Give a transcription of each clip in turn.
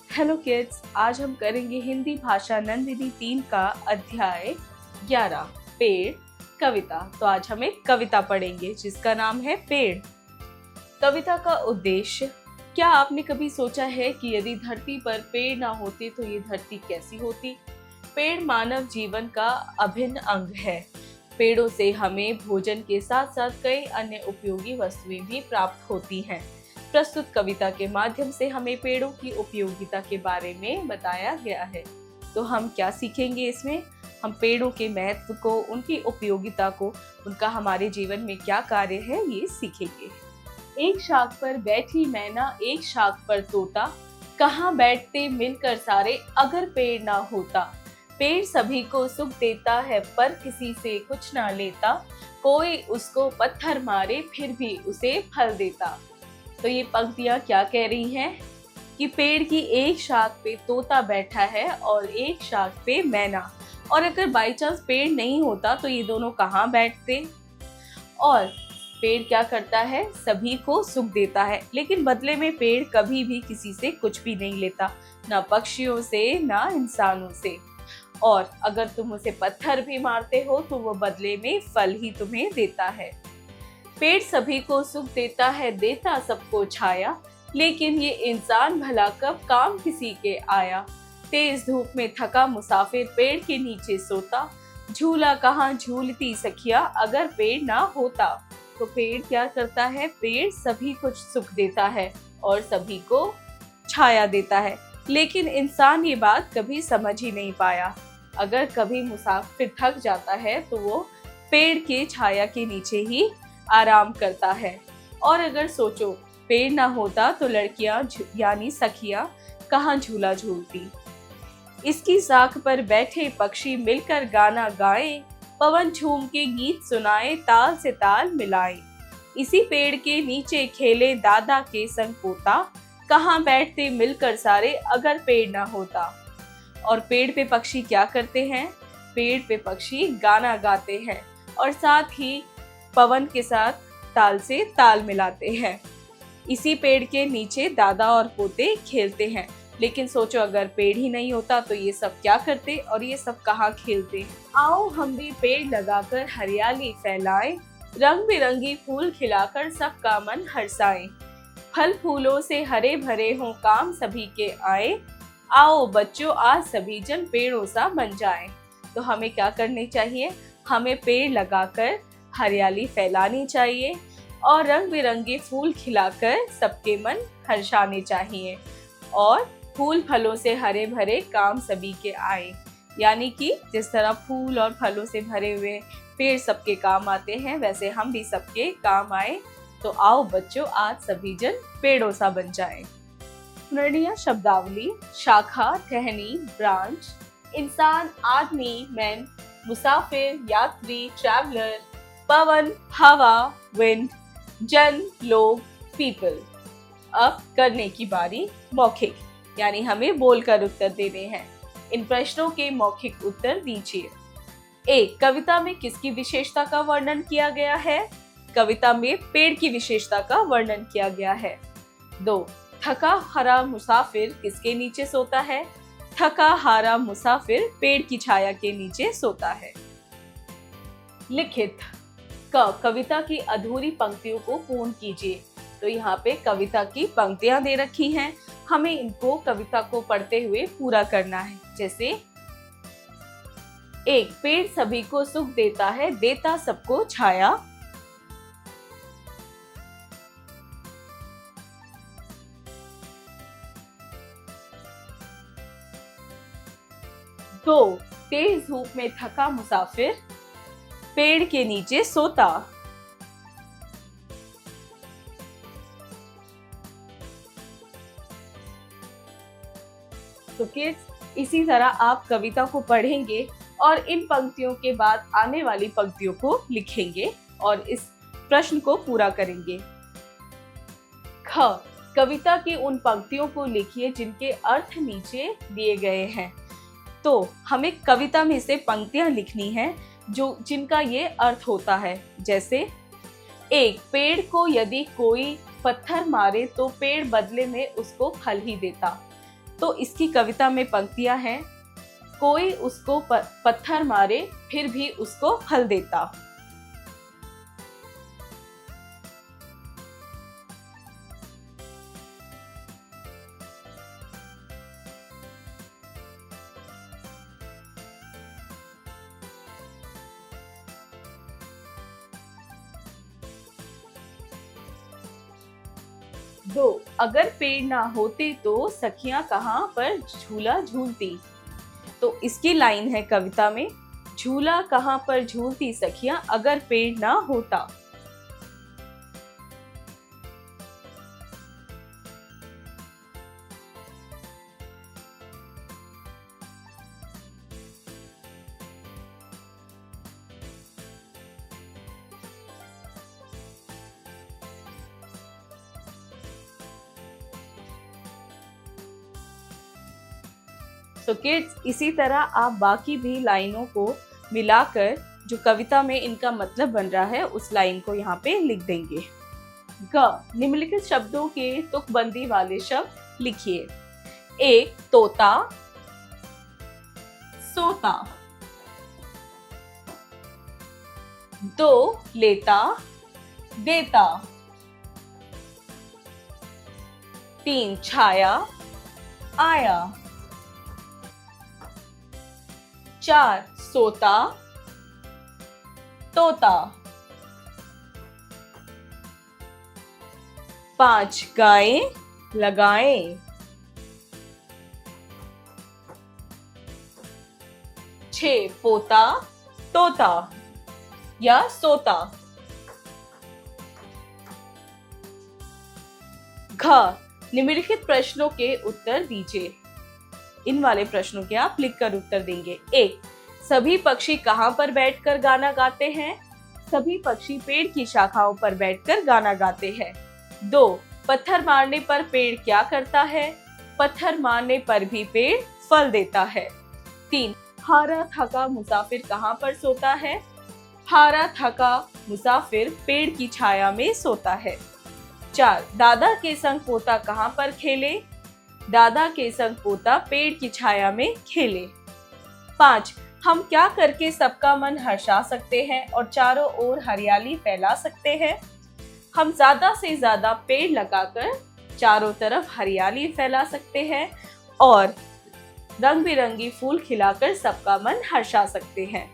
Hello kids, आज हम करेंगे हिंदी भाषा नंदिनी 3 का अध्याय 11 पेड़ कविता। तो आज हम एक कविता पढ़ेंगे जिसका नाम है पेड़। कविता का उद्देश्य। क्या आपने कभी सोचा है कि यदि धरती पर पेड़ ना होते तो ये धरती कैसी होती? पेड़ मानव जीवन का अभिन्न अंग है। पेड़ों से हमें भोजन के साथ साथ कई अन्य उपयोगी वस्तुएं भी प्राप्त होती हैं। प्रस्तुत कविता के माध्यम से हमें पेड़ों की उपयोगिता के बारे में बताया गया है। तो हम क्या सीखेंगे इसमें? हम पेड़ों के महत्व को, उनकी उपयोगिता को, उनका हमारे जीवन में क्या कार्य है, ये सीखेंगे। एक शाख पर बैठी मैना, एक शाख पर तोता, कहाँ बैठते मिलकर सारे अगर पेड़ ना होता। पेड़ सभी को सुख देता है पर किसी से कुछ ना लेता, कोई उसको पत्थर मारे फिर भी उसे फल देता। तो ये पंक्तियां क्या कह रही हैं कि पेड़ की एक शाख पे तोता बैठा है और एक शाख पे मैना, और अगर बाई चांस पेड़ नहीं होता तो ये दोनों कहाँ बैठते। और पेड़ क्या करता है? सभी को सुख देता है, लेकिन बदले में पेड़ कभी भी किसी से कुछ भी नहीं लेता, ना पक्षियों से ना इंसानों से। और अगर तुम उसे पत्थर भी मारते हो तो वो बदले में फल ही तुम्हें देता है। पेड़ सभी को सुख देता है, देता सबको छाया, लेकिन ये इंसान भला कब काम किसी के आया। तेज धूप में थका मुसाफिर पेड़ के नीचे सोता, झूला कहाँ झूलती सखिया अगर पेड़ ना होता। तो पेड़ क्या करता है? पेड़ सभी को सुख देता है और सभी को छाया देता है, लेकिन इंसान ये बात कभी समझ ही नहीं पाया। अगर कभी मुसाफिर थक जाता है तो वो पेड़ के छाया के नीचे ही आराम करता है। और अगर सोचो पेड़ ना होता तो लड़कियां यानी सखियां कहाँ झूला झूलती। इसकी साख पर बैठे पक्षी मिलकर गाना गाए, पवन झूम के गीत सुनाए, ताल से ताल मिलाए। इसी पेड़ के नीचे खेले दादा के संग पोता, कहाँ बैठते मिलकर सारे अगर पेड़ ना होता। और पेड़ पे पक्षी क्या करते हैं? पेड़ पे पक्षी गाना गाते हैं और साथ ही पवन के साथ ताल से ताल मिलाते हैं। इसी पेड़ के नीचे दादा और पोते खेलते हैं। लेकिन सोचो अगर पेड़ ही नहीं होता तो ये सब क्या करते और ये सब कहाँ खेलते। आओ हम भी पेड़ लगाकर हरियाली फैलाएं, रंग बिरंगी फूल खिलाकर सबका मन हर्षाएं। फल फूलों से हरे भरे हों काम सभी के आए, आओ बच्चों आज सभी जन पेड़ों सा बन जाएं। तो हमें क्या करनी चाहिए? हमें पेड़ लगाकर हरियाली फैलानी चाहिए और रंग बिरंगे फूल खिलाकर सबके मन हर्षाने चाहिए, और फूल फलों से हरे भरे काम सभी के आए। यानी कि जिस तरह फूल और फलों से भरे हुए पेड़ सबके काम आते हैं, वैसे हम भी सबके काम आए। तो आओ बच्चों आज सभी जन पेड़ों सा बन जाएं। स्मरणीय शब्दावली। शाखा, टहनी, ब्रांच, इंसान, आदमी, मैन, मुसाफिर, यात्री, ट्रैवलर, पवन, हवा, विंड, जन, लोग, पीपल। अब करने की बारी मौखिक, यानी हमें बोलकर उत्तर देने हैं। इन प्रश्नों के मौखिक उत्तर दीजिए। 1. कविता में किसकी विशेषता का वर्णन किया गया है? कविता में पेड़ की विशेषता का वर्णन किया गया है। 2. थका हारा मुसाफिर किसके नीचे सोता है? थका हारा मुसाफिर पेड़ की छाया के नीचे सोता है। लिखित। कविता की अधूरी पंक्तियों को पूर्ण कीजिए। तो यहाँ पे कविता की पंक्तियां दे रखी हैं, हमें इनको कविता को पढ़ते हुए पूरा करना है। जैसे 1. पेड़ सभी को सुख देता है, देता सबको छाया। 2. तेज धूप में थका मुसाफिर पेड़ के नीचे सोता। 'तो किड्स इसी तरह आप कविता को पढ़ेंगे और इन पंक्तियों के बाद आने वाली पंक्तियों को लिखेंगे और इस प्रश्न को पूरा करेंगे। ख. कविता की उन पंक्तियों को लिखिए जिनके अर्थ नीचे दिए गए हैं। तो हमें कविता में से पंक्तियां लिखनी है जो जिनका ये अर्थ होता है। जैसे एक पेड़ को यदि कोई पत्थर मारे तो पेड़ बदले में उसको फल ही देता। तो इसकी कविता में पंक्तियां हैं, कोई उसको पत्थर मारे फिर भी उसको फल देता। दो, अगर पेड़ ना होते तो सखियां कहाँ पर झूला झूलती। तो इसकी लाइन है कविता में, झूला कहाँ पर झूलती सखियां अगर पेड़ ना होता। तो किड्स, इसी तरह आप बाकी भी लाइनों को मिलाकर जो कविता में इनका मतलब बन रहा है उस लाइन को यहाँ पे लिख देंगे। ग, निम्नलिखित शब्दों के तुकबंदी वाले शब्द लिखिए। एक, तोता, सोता। दो, लेता, देता। तीन, छाया, आया। चार, सोता, तोता। पांच, गाएं, लगाएं। छह, पोता, तोता या सोता। घ, निम्नलिखित प्रश्नों के उत्तर दीजिए। इन वाले प्रश्नों के आप लिखकर उत्तर देंगे। एक, सभी पक्षी कहाँ पर बैठकर गाना गाते हैं? सभी पक्षी पेड़ की शाखाओं पर बैठकर गाना गाते हैं। दो, पत्थर मारने पर पेड़ क्या करता है? पत्थर मारने पर भी पेड़ फल देता है। तीन, हारा थका मुसाफिर कहाँ पर सोता है? हारा थका मुसाफिर पेड़ की छाया में सोता है। चार, दादा के संग पोता कहाँ पर खेले? दादा के संग पोता पेड़ की छाया में खेले। पांच, हम क्या करके सबका मन हर्षा सकते हैं और चारों ओर हरियाली फैला सकते हैं? हम ज्यादा से ज्यादा पेड़ लगाकर चारों तरफ हरियाली फैला सकते हैं और रंग बिरंगी फूल खिलाकर सबका मन हर्षा सकते हैं।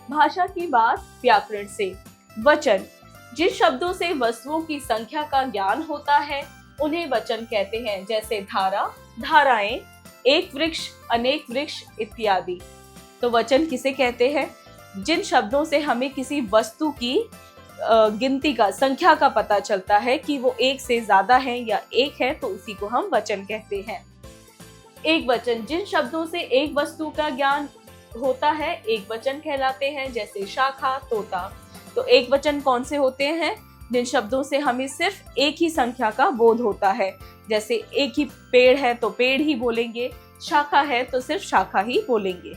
भाषा की बात व्याकरण से। वचन, जिन शब्दों से वस्तुओं की संख्या का ज्ञान होता है उन्हें वचन कहते हैं, जैसे धारा, धाराएं, एक वृक्ष, अनेक वृक्ष इत्यादि। तो वचन किसे कहते हैं? जिन शब्दों से हमें किसी वस्तु की गिनती का, संख्या का पता चलता है कि वो एक से ज्यादा है या एक है, तो उसी को हम वचन कहते हैं। एक वचन, जिन शब्दों से एक वस्तु का ज्ञान होता है एक वचन कहलाते हैं, जैसे शाखा, तोता। तो एक वचन कौन से होते हैं? जिन शब्दों से हमें सिर्फ एक ही संख्या का बोध होता है, जैसे एक ही पेड़ है तो पेड़ ही बोलेंगे, शाखा है तो सिर्फ शाखा ही बोलेंगे।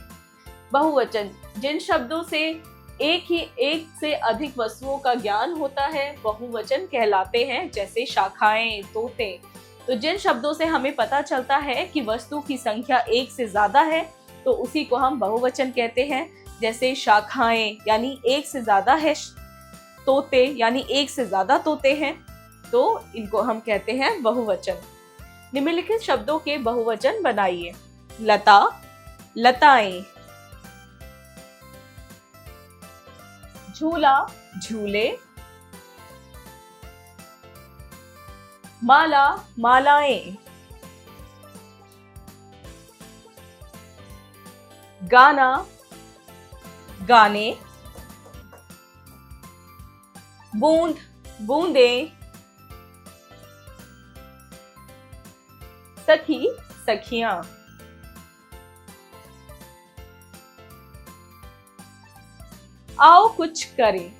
बहुवचन, जिन शब्दों से एक से अधिक वस्तुओं का ज्ञान होता है बहुवचन कहलाते हैं, जैसे शाखाएं, तोते। तो जिन शब्दों से हमें पता चलता है कि वस्तु की संख्या एक से ज्यादा है तो उसी को हम बहुवचन कहते हैं, जैसे शाखाएं यानी एक से ज्यादा है, तोते यानी एक से ज्यादा तोते हैं, तो इनको हम कहते हैं बहुवचन। निम्नलिखित शब्दों के बहुवचन बनाइए। लता, लताएं। झूला, झूले। माला, मालाएं। गाना, गाने। बूंद, बूंदें। सखी, सखियां। आओ कुछ करें।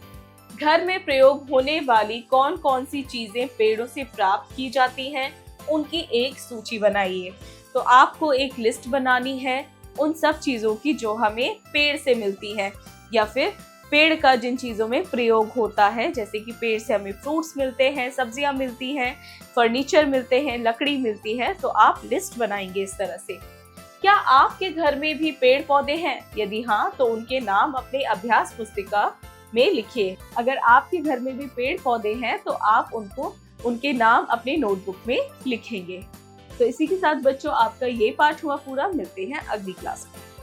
घर में प्रयोग होने वाली कौन कौन सी चीजें पेड़ों से प्राप्त की जाती हैं, उनकी एक सूची बनाइए। तो आपको एक लिस्ट बनानी है उन सब चीजों की जो हमें पेड़ से मिलती है या फिर पेड़ का जिन चीज़ों में प्रयोग होता है, जैसे कि पेड़ से हमें फ्रूट्स मिलते हैं, सब्जियां मिलती हैं, फर्नीचर मिलते हैं, लकड़ी मिलती है। तो आप लिस्ट बनाएंगे इस तरह से। क्या आपके घर में भी पेड़ पौधे हैं? यदि हाँ, तो उनके नाम अपने अभ्यास पुस्तिका में लिखिए। अगर आपके घर में भी पेड़ पौधे हैं तो आप उनके नाम अपने नोटबुक में लिखेंगे। तो इसी के साथ बच्चों, आपका ये पाठ हुआ पूरा। मिलते हैं अगली क्लास में।